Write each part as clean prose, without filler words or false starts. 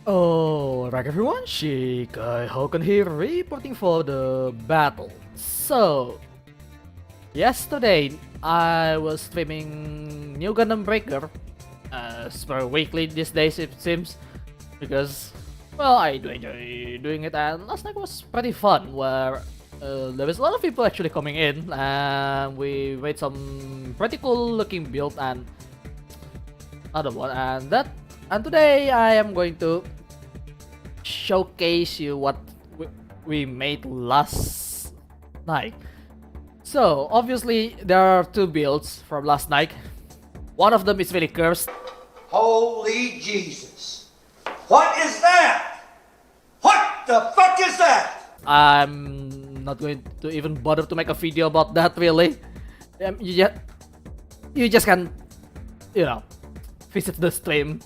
Alright everyone, Shikai Hokan here, reporting for the battle. So, yesterday I was streaming new Gundam Breaker, as per weekly these days it seems, because, well, I do enjoy doing it, and last night was pretty fun, where there was a lot of people actually coming in, and we made some pretty cool looking build and other one, and today I am going to showcase you what we made last night. So obviously there are two builds from last night. One of them is really cursed. Holy Jesus. What is that? What the fuck is that? I'm not going to even bother to make a video about that really. You just can, you know, visit the stream.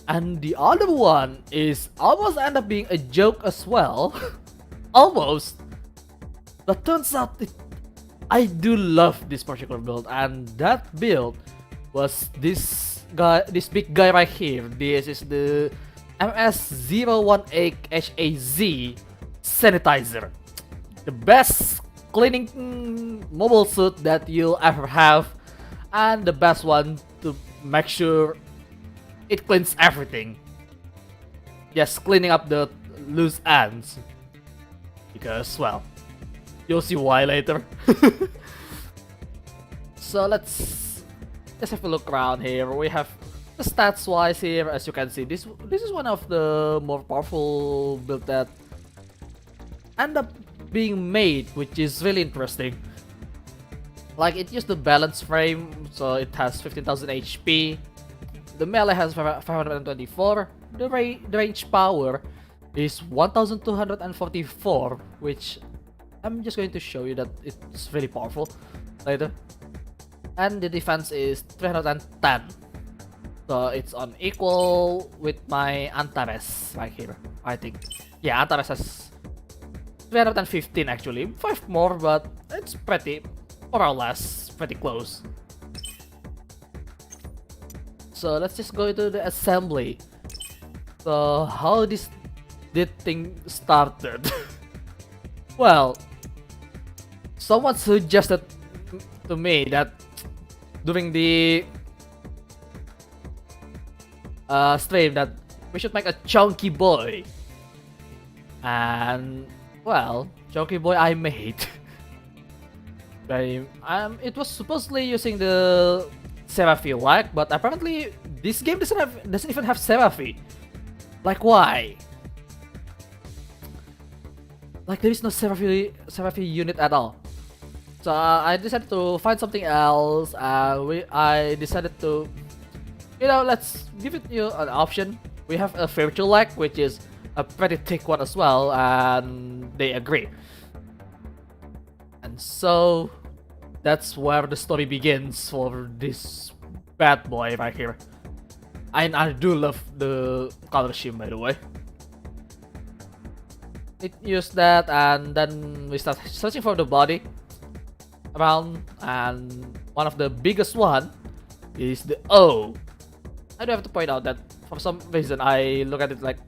And the other one is almost end up being a joke as well. Almost. But turns out I do love this particular build, and that build was this guy, this big guy right here. This is the MS-018HAZ SANITIZER. The best cleaning mobile suit that you'll ever have, and the best one to make sure it cleans everything. Just cleaning up the loose ends. Because, well, you'll see why later. So let's just have a look around here. We have the stats wise here, as you can see. This is one of the more powerful build that end up being made, which is really interesting. Like, it used the balance frame, so it has 15,000 HP. The melee has 524. The range power is 1244, which I'm just going to show you that it's really powerful later. And the defense is 310. So it's on equal with my Antares right here, I think. Yeah, Antares has 315 actually. 5 more, but it's pretty, more or less, pretty close. So let's just go to the assembly. So how this thing started? Well, someone suggested to me that during the stream that we should make a chunky boy, and well, chunky boy I made. It was supposedly using the Seraphy like, but apparently this game doesn't even have Seraphy. Like, why? Like, there is no Seraphy unit at all. So I decided to find something else. I decided to, you know, let's give it you an option. We have a virtual leg, which is a pretty thick one as well, and they agree. And so that's where the story begins for this bad boy right here. I do love the color scheme, by the way. It used that, and then we start searching for the body around, and one of the biggest one is the O. I do have to point out that for some reason I look at it like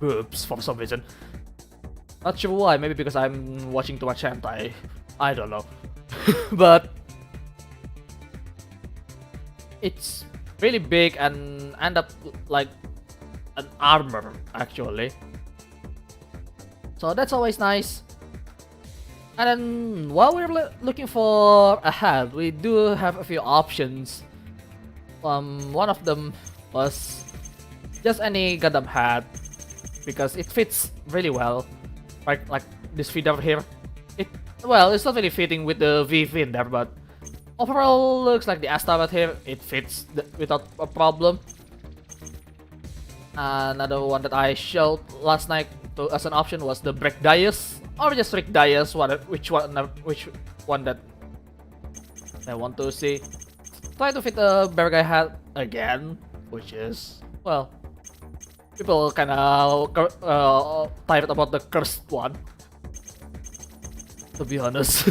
boobs for some reason. Not sure why, maybe because I'm watching too much hentai. I don't know. But it's really big and end up like an armor actually. So that's always nice. And then while we're looking for a head, we do have a few options. One of them was just any Gundam head, because it fits really well. Like this feeder here. Well, it's not really fitting with the V fin there, but overall looks like the Astabat here. It fits without a problem. Another one that I showed last night as an option was the Break Dias, or just Rick Dias, which one that I want to see. Try to fit a bear guy hat again, which is, well, people kinda tired about the cursed one, to be honest.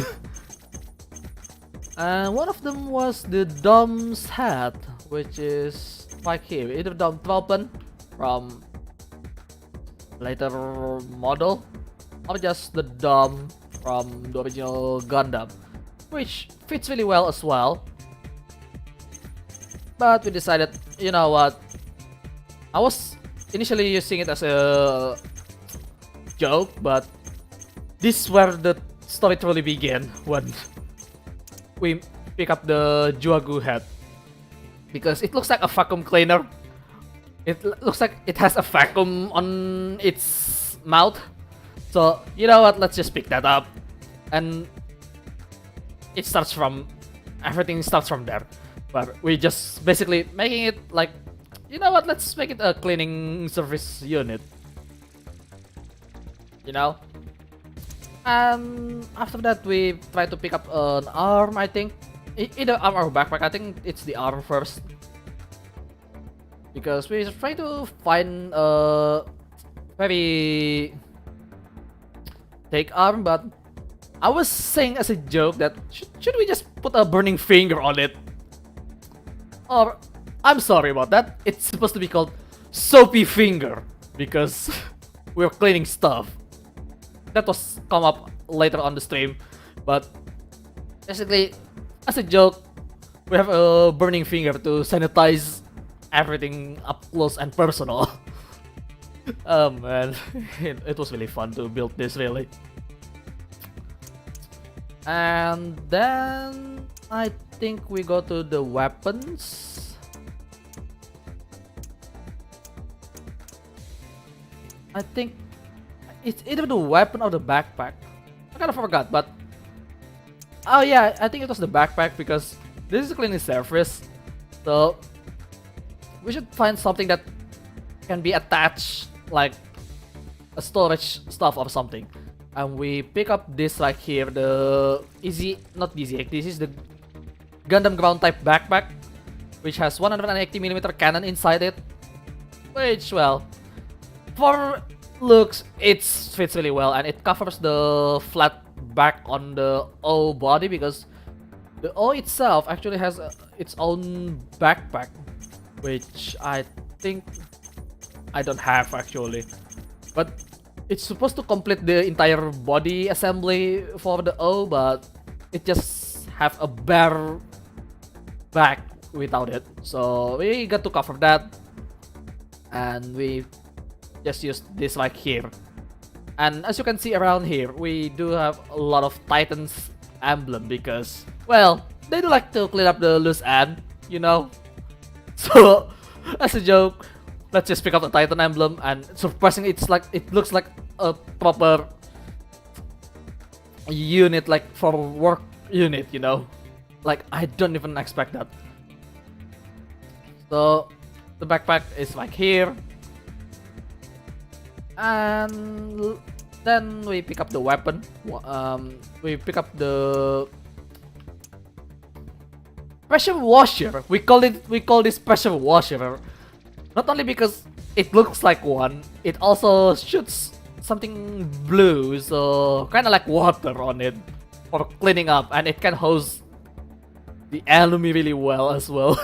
And one of them was the Dom's hat, which is right here, either Dom Tropen from later model, or just the Dom from the original Gundam, which fits really well as well. But we decided, you know what, I was initially using it as a joke, but this is where the story truly began when we pick up the Juagu head, because it looks like a vacuum cleaner. It looks like it has a vacuum on its mouth. So you know what, let's just pick that up, and everything starts from there. But we just basically making it like, you know what, let's make it a cleaning service unit, you know. And after that we try to pick up an arm, I think. Either arm or backpack. I think it's the arm first, because we try to find a very thick arm, but I was saying as a joke that should we just put a burning finger on it? Or, I'm sorry about that, it's supposed to be called soapy finger, because we're cleaning stuff. That was come up later on the stream, but basically, as a joke, we have a burning finger to sanitize everything up close and personal. Oh man, it was really fun to build this, really. And then I think we go to the weapons. I think it's either the weapon or the backpack. I kind of forgot, but oh yeah, I think it was the backpack, because this is a cleaning surface, so we should find something that can be attached, like a storage stuff or something. And we pick up this right here, the not easy, this is the Gundam ground type backpack, which has 180mm cannon inside it, which, well, for looks, it fits really well, and it covers the flat back on the O body, because the O itself actually has its own backpack, which I think I don't have actually, but it's supposed to complete the entire body assembly for the O, but it just have a bare back without it, so we got to cover that, and we just use this right here. And as you can see around here, we do have a lot of Titans emblem, because, well, they do like to clean up the loose end, you know. So as a joke, let's just pick up the Titan emblem, and surprisingly, it looks like a proper unit, like for work unit, you know. Like, I don't even expect that. So the backpack is like here. And then we pick up the weapon. We pick up the pressure washer. We call this pressure washer, not only because it looks like one, it also shoots something blue, so kind of like water on it for cleaning up, and it can hose the enemy really well as well.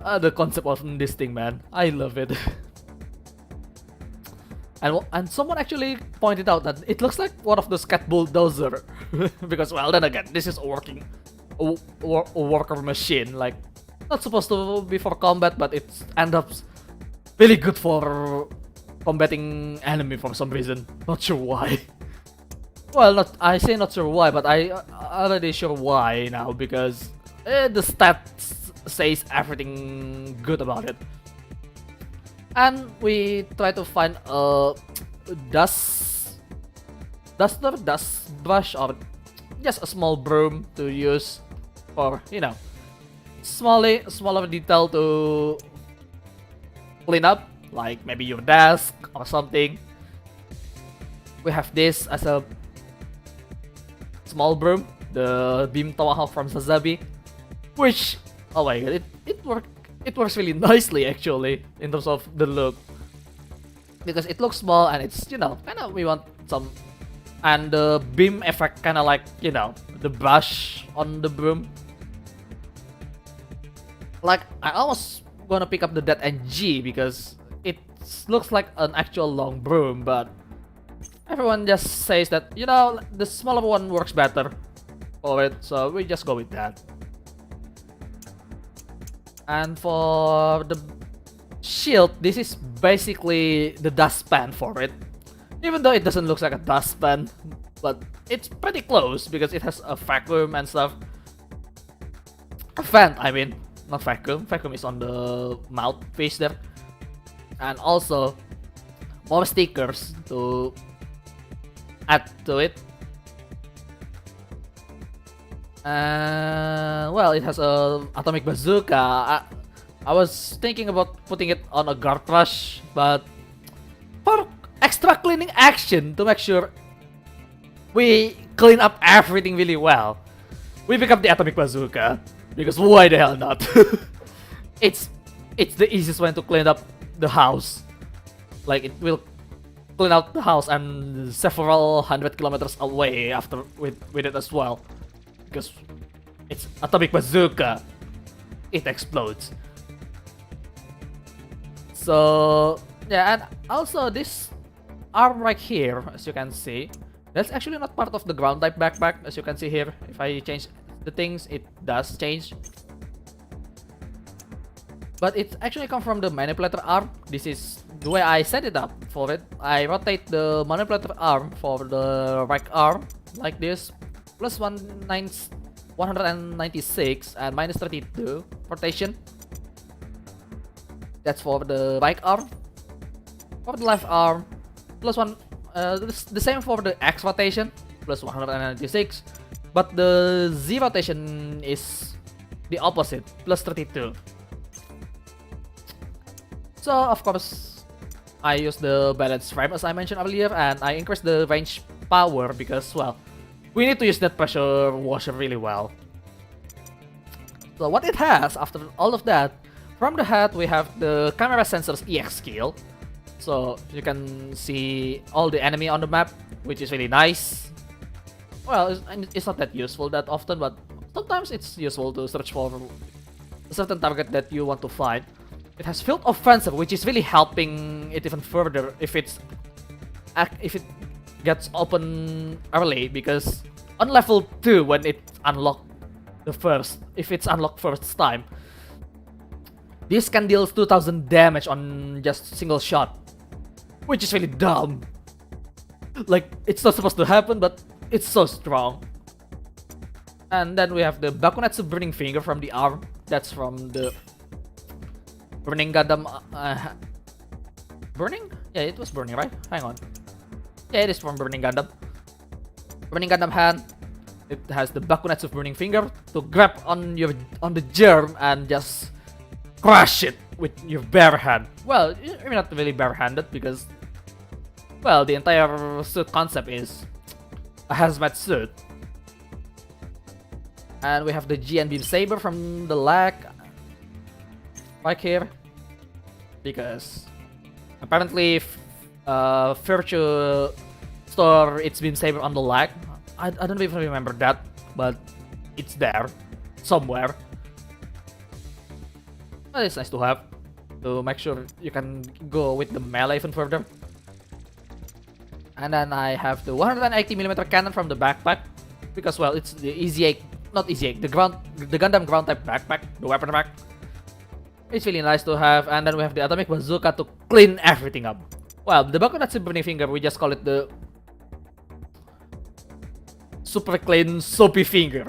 The concept of this thing, man, I love it. And someone actually pointed out that it looks like one of the scat bulldozer, because, well, then again, this is a worker machine, like not supposed to be for combat, but it ends up really good for combating enemy for some reason. Not sure why. Well, I say not sure why, but I already sure why now, because the stats says everything good about it. And we try to find a dust brush, or just a small broom to use for, you know, smaller detail to clean up, like maybe your desk or something. We have this as a small broom, the beam tomahawk from Sazabi, which, oh my god, it works really nicely actually in terms of the look, because it looks small and it's, you know, kind of, we want some and the beam effect kind of like, you know, the brush on the broom. Like, I almost gonna pick up the Dead NG because it looks like an actual long broom, but everyone just says that, you know, the smaller one works better for it, so we just go with that. And for the shield, this is basically the dustpan for it. Even though it doesn't look like a dustpan, but it's pretty close because it has a vacuum and stuff. A vent, I mean, not vacuum. Vacuum is on the mouthpiece there. And also more stickers to add to it. Well, it has a atomic bazooka. I was thinking about putting it on a guard rush, but for extra cleaning action to make sure we clean up everything really well, we pick up the atomic bazooka because why the hell not? it's the easiest way to clean up the house. Like, it will clean out the house and several hundred kilometers away after with it as well, because it's atomic bazooka. It explodes. So yeah, and also this arm right here, as you can see, that's actually not part of the ground type backpack. As you can see here, if I change the things, it does change. But it actually comes from the manipulator arm. This is the way I set it up for it. I rotate the manipulator arm for the right arm like this, plus 196 and minus 32 rotation. That's for the right arm. For the left arm, plus one. The same for the X rotation, plus 196. But the Z rotation is the opposite, plus 32. So of course, I use the balance frame as I mentioned earlier, and I increase the range power because, well, we need to use that pressure washer really well. So what it has after all of that, from the head we have the camera sensors EX skill. So you can see all the enemy on the map, which is really nice. Well, it's not that useful that often, but sometimes it's useful to search for a certain target that you want to find. It has field offensive, which is really helping it even further if it gets open early, because on level 2 when it unlocked if it's unlocked first time, this can deal 2000 damage on just single shot, which is really dumb. Like, it's not supposed to happen, but it's so strong. And then we have the Bakunetsu Burning Finger from the arm. That's from the Burning Gundam. Burning? Yeah, it was burning, right? Hang on. Yeah, it is from Burning Gundam. Burning Gundam hand. It has the Bakunetsu Burning Finger to grab on the germ and just crush it with your bare hand. Well, you're not really bare-handed because, well, the entire suit concept is a hazmat suit. And we have the G and Beam Saber from the leg right here, because apparently Virtue store its Beam Saber on the leg. I don't even remember that, but it's there somewhere. But it's nice to have, to make sure you can go with the melee even further. And then I have the 180mm cannon from the backpack, because, well, it's the the Gundam ground type backpack, the weapon rack. It's really nice to have. And then we have the atomic bazooka to clean everything up. Well, the Bakunetsu Burning Finger, we just call it the super clean soapy finger.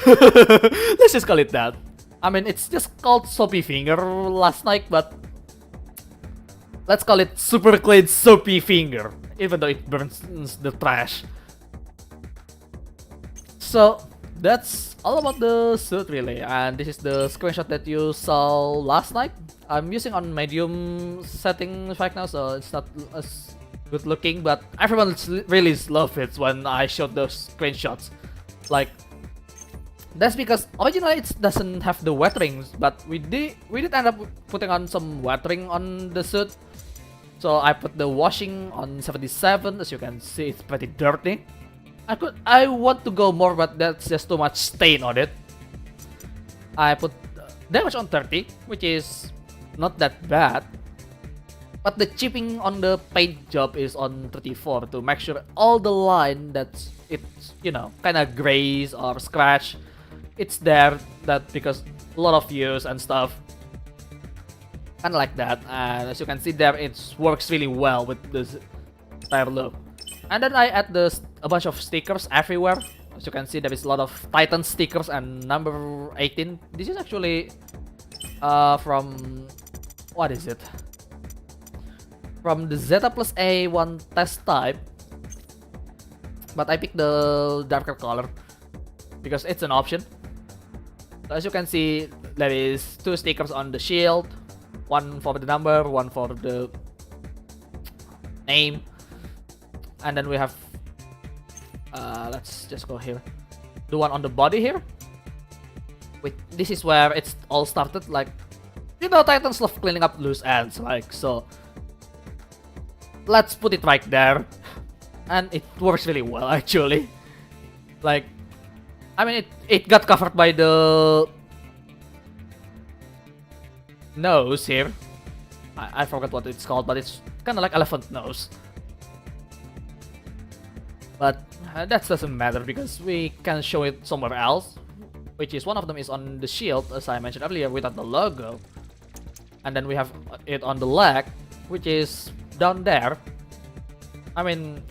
Let's just call it that. I mean, it's just called soapy finger last night, but let's call it super clean soapy finger, even though it burns the trash. So that's all about the suit really, and this is the screenshot that you saw last night. I'm using on medium setting right now, so it's not as good looking, but everyone really loves it when I showed those screenshots. Like, that's because originally it doesn't have the wet rings, but we did end up putting on some wet ring on the suit. So I put the washing on 77. As you can see, it's pretty dirty. I want to go more, but that's just too much stain on it. I put damage on 30, which is not that bad. But the chipping on the paint job is on 34 to make sure all the line that's it's, you know, kind of grays or scratch, it's there, that because a lot of use and stuff. Kind of like that. And as you can see there, it works really well with this entire look. And then I add a bunch of stickers everywhere. As you can see, there is a lot of Titan stickers and number 18. This is actually from, what is it? From the Zeta plus A1 test type. But I picked the darker color because it's an option. So as you can see, there is 2 stickers on the shield. One for the number, one for the name. And then we have, let's just go here. The one on the body here. This is where it's all started. Like, you know, Titans love cleaning up loose ends, like so. Let's put it right there, and it works really well actually. Like, I mean, it got covered by the nose here. I forgot what it's called, but it's kind of like elephant nose. But that doesn't matter because we can show it somewhere else, which is one of them is on the shield, as I mentioned earlier, without the logo. And then we have it on the leg, which is down there. I mean,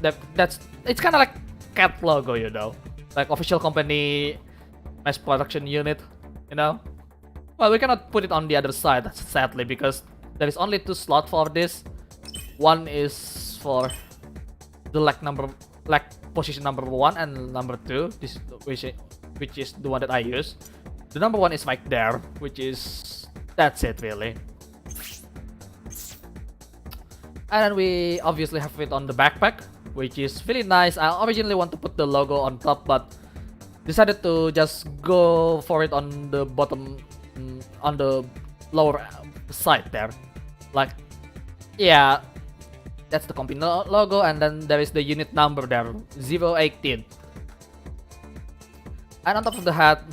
it's kind of like cat logo, you know, like official company mass production unit, you know. Well, we cannot put it on the other side, sadly, because there is only 2 slots for this. One is for the leg position number 1 and number 2. This is which is the one that I use. The number 1 is right there, which is, that's it really. And then we obviously have it on the backpack, which is really nice. I originally want to put the logo on top, but decided to just go for it on the bottom, on the lower side there. Like, yeah, that's the company logo, and then there is the unit number there, 018. And on top of the hat,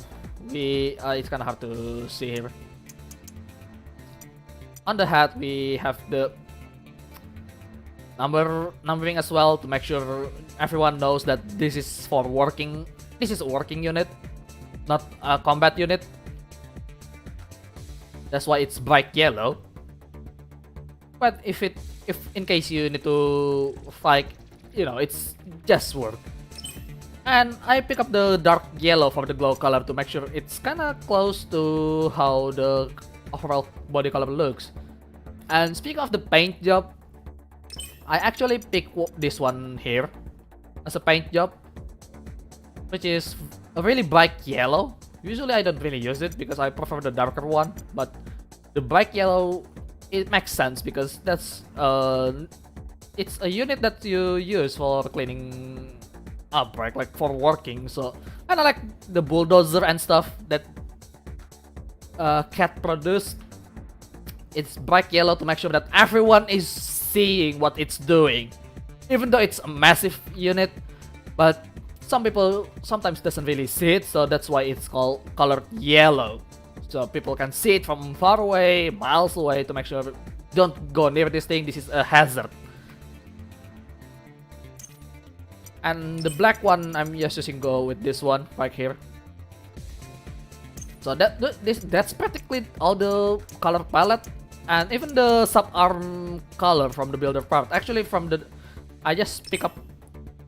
it's kind of hard to see here. On the hat, we have the numbering as well to make sure everyone knows that this is for working. This is a working unit, not a combat unit. That's why it's bright yellow. But if in case you need to fight, you know, it's just work. And I pick up the dark yellow for the glow color to make sure it's kind of close to how the overall body color looks. And speaking of the paint job, I actually picked this one here as a paint job, which is a really bright yellow. Usually I don't really use it because I prefer the darker one, but the bright yellow, it makes sense because that's it's a unit that you use for cleaning up, right? Like for working. So kind of like the bulldozer and stuff that Cat produced. It's bright yellow to make sure that everyone is seeing what it's doing, even though it's a massive unit. But some people sometimes doesn't really see it, so that's why it's colored yellow, so people can see it from far away, miles away, to make sure don't go near this thing. This is a hazard. And the black one, I'm just using go with this one right here. So that's practically all the color palette, and even the sub arm color from the builder part. Actually, I just pick up.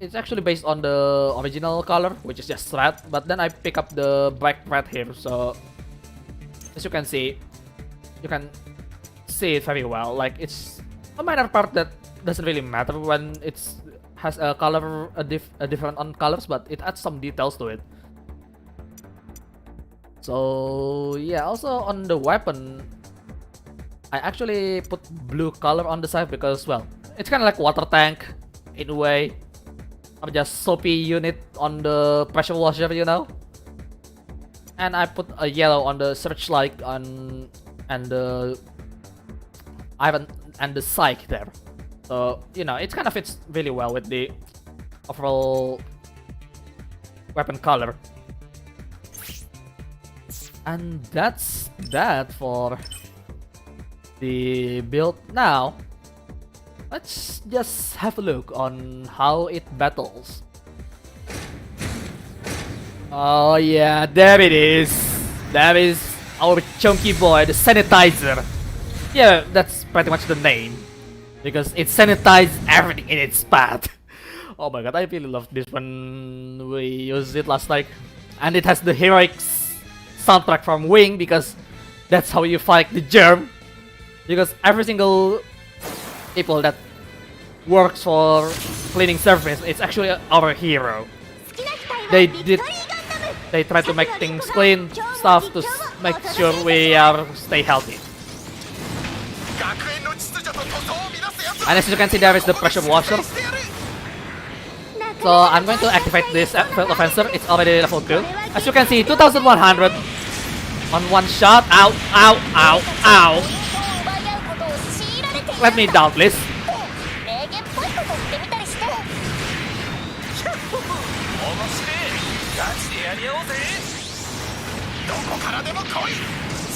It's actually based on the original color, which is just red, but then I pick up the black red here. So as you can see it very well. Like, it's a minor part that doesn't really matter when it's has a color a different on colors, but it adds some details to it. So yeah, also on the weapon, I actually put blue color on the side because, well, it's kind of like water tank in a way, or just soapy unit on the pressure washer, you know. And I put a yellow on the searchlight and the iron and the sight there. So, you know, it kind of fits really well with the overall weapon color. And that's that for the build. Now, let's just have a look on how it battles. Oh yeah, there it is. That is our chunky boy, the SANITIZER. Yeah, that's pretty much the name, because it sanitizes everything in its path. Oh my god, I really love this when we used it last night. And it has the heroic soundtrack from Wing, because that's how you fight the germ. Because every single people that works for cleaning surface, it's actually our hero. They try to make things clean, stuff to make sure we stay healthy. And as you can see, there is the pressure washer. So I'm going to activate this field offensive. It's already level 2. As you can see, 2100 on one shot. Ow, ow, ow, ow. Let me down, please.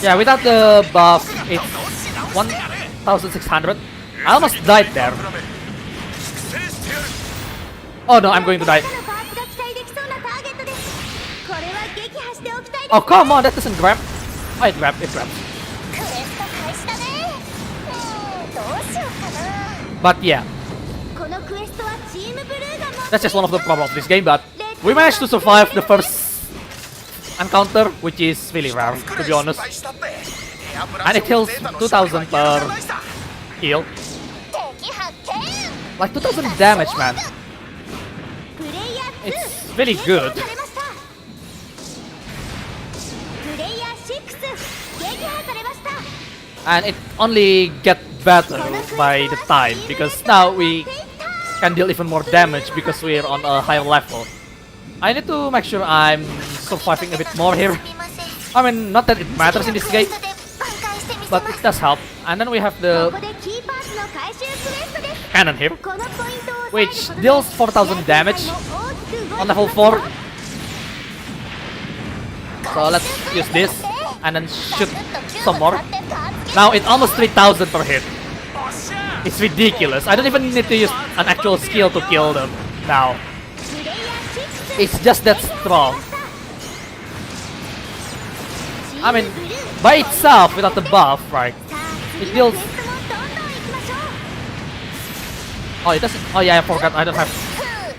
Yeah, without the buff, it's 1600. I almost died there. Oh no, I'm going to die. Oh come on, that doesn't grab. Oh, it grabs. But yeah, that's just one of the problems of this game. But we managed to survive the first encounter, which is really rare, to be honest. And it heals 2000 per heal. Like 2000 damage, man. It's really good. And it only gets better by the time, because now we can deal even more damage because we're on a higher level. I need to make sure I'm surviving a bit more here. I mean, not that it matters in this game, but it does help. And then we have the cannon here, which deals 4000 damage on level 4. So let's use this and then shoot some more. Now it's almost 3000 per hit. It's ridiculous. I don't even need to use an actual skill to kill them now. It's just that strong. I mean, by itself, without the buff, right? It deals... Oh, it doesn't... Oh yeah, I forgot. I don't have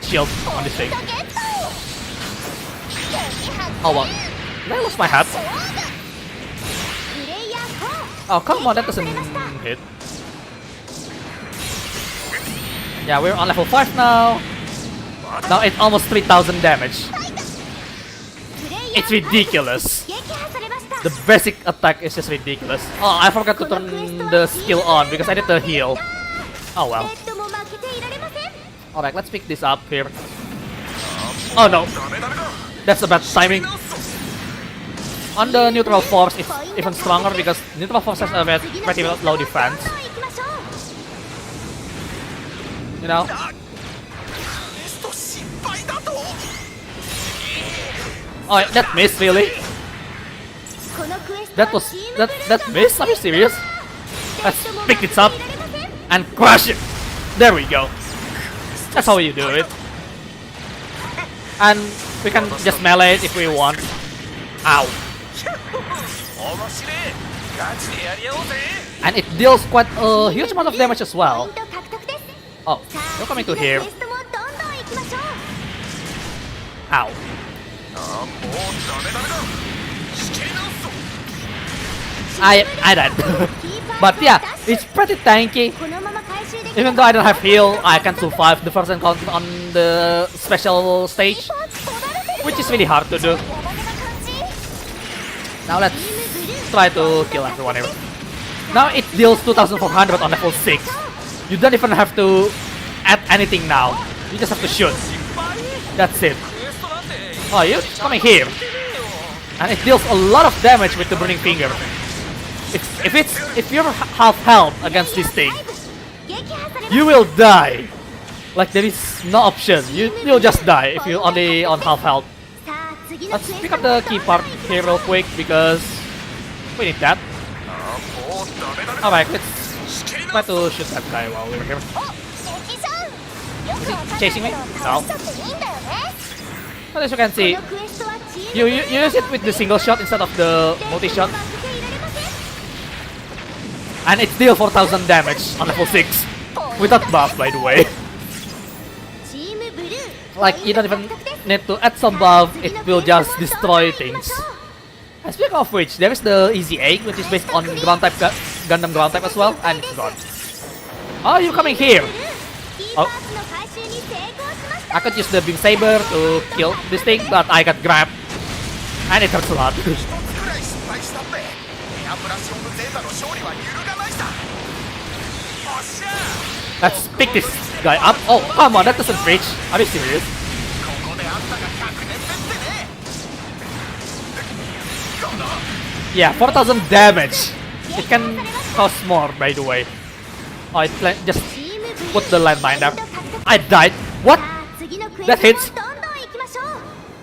shield on this thing. Oh well. Did I lose my hat? Oh, come on, that doesn't hit. Yeah, we're on level 5 now. Now it's almost 3000 damage. It's ridiculous. The basic attack is just ridiculous. Oh, I forgot to turn the skill on because I need to heal. Oh well. Alright, let's pick this up here. Oh no. That's a bad timing. On the neutral force, it's even stronger because neutral force has a pretty low defense. You know? Oh, that missed, really? That missed? Are you serious? Let's pick this up and crush it. There we go. That's how you do it. And we can just melee it if we want. Ow. And it deals quite a huge amount of damage as well. Oh, you're coming to here. Ow. I died. But yeah, it's pretty tanky. Even though I don't have heal, I can survive the first encounter on the special stage, which is really hard to do. Now let's try to kill everyone here. Now it deals 2400 on level 6. You don't even have to add anything now. You just have to shoot. That's it. Oh, you're coming here. And it deals a lot of damage with the Burning Finger. If you're half health against this thing, you will die. Like there is no option. You'll just die if you're only on half health. Let's pick up the key part here real quick because we need that. Alright, let's try to shoot that guy while we're here. Is he chasing me? No. But as you can see, you use it with the single shot instead of the multi-shot. And it's still 4000 damage on level 6. Without buff, by the way. Like, you don't even need to add some buff, it will just destroy things. And speaking of which, there is the Easy Egg, which is based on ground type Gundam ground type as well, and it's gone. Oh, you're coming here! Oh. I could use the Beam Saber to kill this thing, but I got grabbed. And it hurts a lot. Let's pick this guy up. Oh, come on, that doesn't reach. Are you serious? Yeah, 4000 damage. It can cost more, by the way. Oh, it just put the landmine there. I died. What? That hits.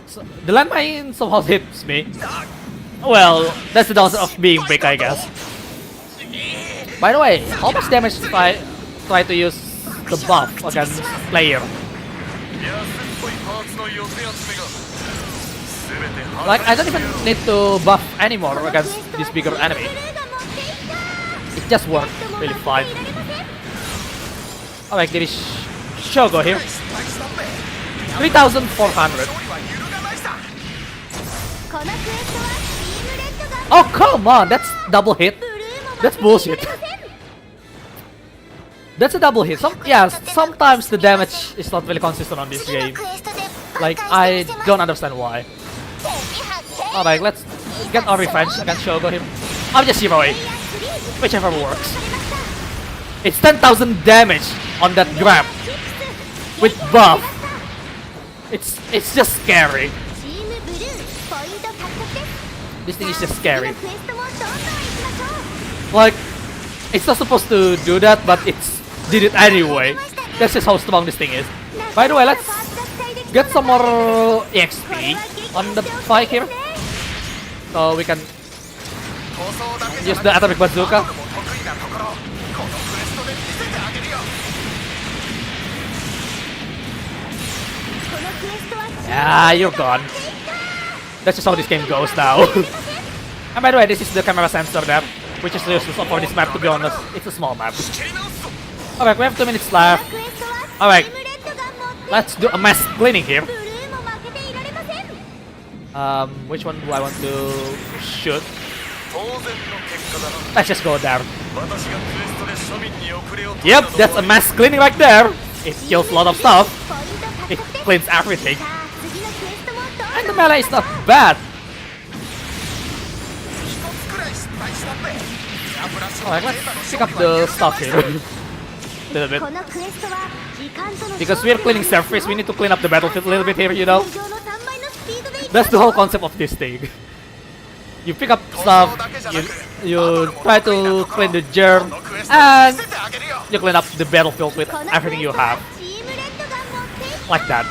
So, the landmine somehow hits me. Well, that's the downside of being big, I guess. By the way, how much damage if I try to use the buff against player? Like, I don't even need to buff anymore against this bigger enemy. It just works really fine. Alright, there is Shogo here. 3400. Oh, come on, that's double hit. That's bullshit. That's a double hit. Sometimes the damage is not really consistent on this game. Like, I don't understand why. Alright, let's get our revenge against Shogo here. I'm just zeroing. Whichever works. It's 10,000 damage on that grab. With buff. It's just scary. This thing is just scary. Like, it's not supposed to do that, but it's did it anyway. That's just how strong this thing is. By the way, let's get some more EXP on the fight here. So we can use the atomic bazooka. Yeah, you're gone. That's just how this game goes now. And by the way, this is the camera sensor there, which is useless for this map, to be honest. It's a small map. Alright, we have 2 minutes left. Alright, let's do a mass cleaning here. Which one do I want to shoot? Let's just go there. Yep, that's a mass cleaning right there. It kills a lot of stuff. It cleans everything. And the melee is not bad. Alright, let's pick up the stuff here. A little bit. Because we're cleaning surface, we need to clean up the battlefield a little bit here, you know? That's the whole concept of this thing. You pick up stuff, you try to clean the germ, and you clean up the battlefield with everything you have. Like that,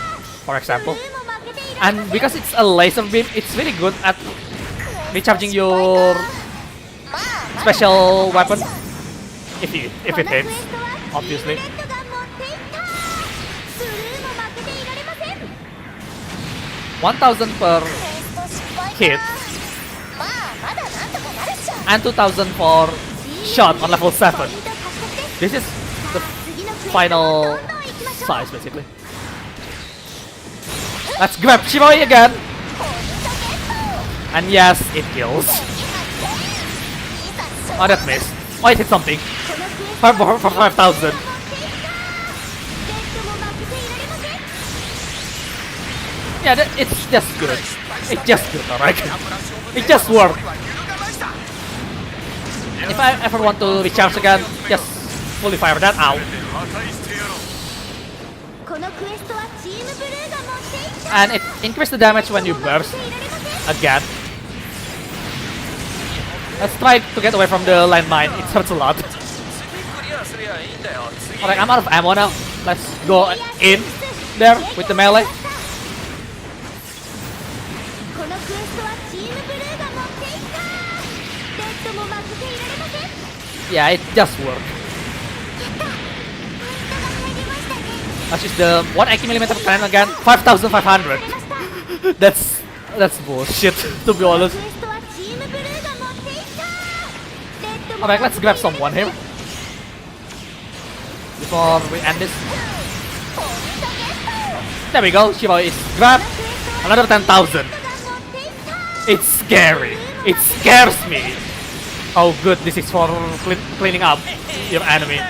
for example. And because it's a laser beam, it's really good at recharging your special weapon. If it hits, obviously. 1000 per hit and 2000 for shot on level 7. This is the final size, basically. Let's grab Shiroi again. And yes, it kills. Oh, that missed. Oh, it hit something. For 5000. Yeah, it's just good. It's just good, alright? It just worked. If I ever want to recharge again, just fully fire that out. And it increases the damage when you burst again. Let's try to get away from the landmine. It hurts a lot. Alright, I'm out of ammo now. Let's go in there with the melee. Yeah, it just worked. Let's use the 180mm cannon again. 5,500. That's bullshit, to be honest. Alright, let's grab someone here before we end this. There we go. Shiro is grabbed. Another 10,000. It's scary. It scares me. How good this is for cleaning up your enemy.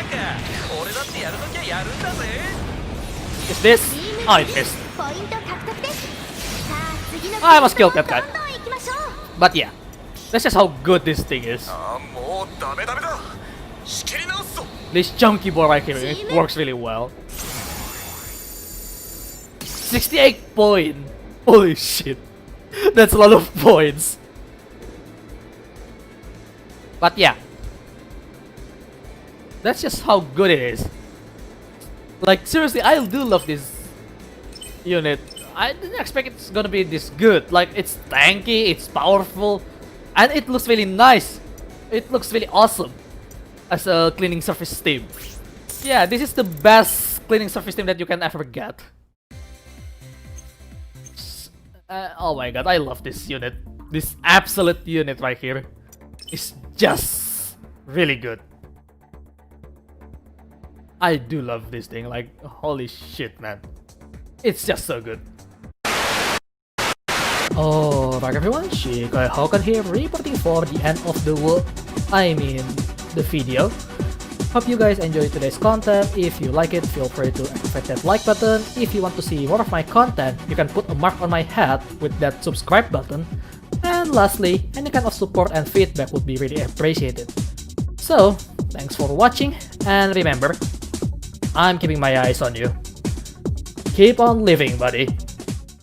Is this? Oh, it missed. I almost killed that guy. But yeah, that's just how good this thing is. This chunky boy right here, it works really well. 68 points. Holy shit. That's a lot of points. But yeah, that's just how good it is. Like seriously, I do love this unit. I didn't expect it's gonna be this good. Like it's tanky, it's powerful, and it looks really nice. It looks really awesome as a cleaning surface team. Yeah, this is the best cleaning surface team that you can ever get. Oh my god, I love this unit. This absolute unit right here is just really good. I do love this thing, like holy shit, man. It's just so good. Alright everyone, Shikai Hokan here, reporting for the end of the world. I mean, the video. Hope you guys enjoyed today's content. If you like it, feel free to activate that like button. If you want to see more of my content, you can put a mark on my head with that subscribe button. And lastly, any kind of support and feedback would be really appreciated. So, thanks for watching, and remember, I'm keeping my eyes on you. Keep on living, buddy.